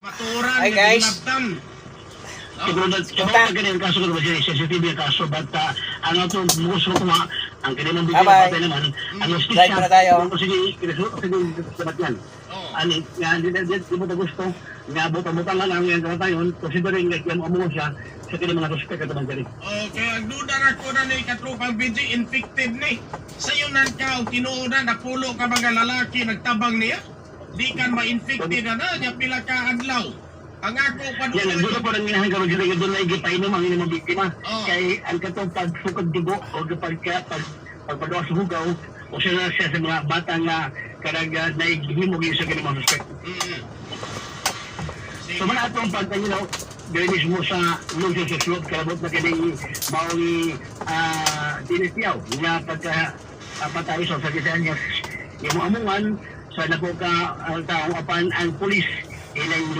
Paturan Hi guys. Siguro na ganyan kaso ko kasi CCTV kaso but ang atong gusto ko ang kanilang bigyan Bye-bye. natin naman ang Drive muna tayo. sige sabat yan ani nga di mo gusto nga buta-buta lang ang yang katayon considering nga kaya mo siya sa kanilang mga suspect at mga Okay, ang duda na ko na ni katrupang BG infected ni. Sa'yo nan ka, o tinuodan, napulo ka mga lalaki, nagtabang niya. Di kan ma-infected na niya pila ka adlaw. Ang ako yan panuloy. ang gusto ko rin nga karon diri doon na gipainom ang inyong biktima Oh. kay ang katong pagsukod dugo o pagpagawa sa hugaw o siya sa mga bata nga karag naihimog yung sa kanilang mga suspect. So man atong pagtanginaw dili mismo sa lugar sa sulod kalabot na kini mao'y dinitiyaw nga pagka patay sa sagitan niya yung amungan sa nako ka taong apan ang pulis ilang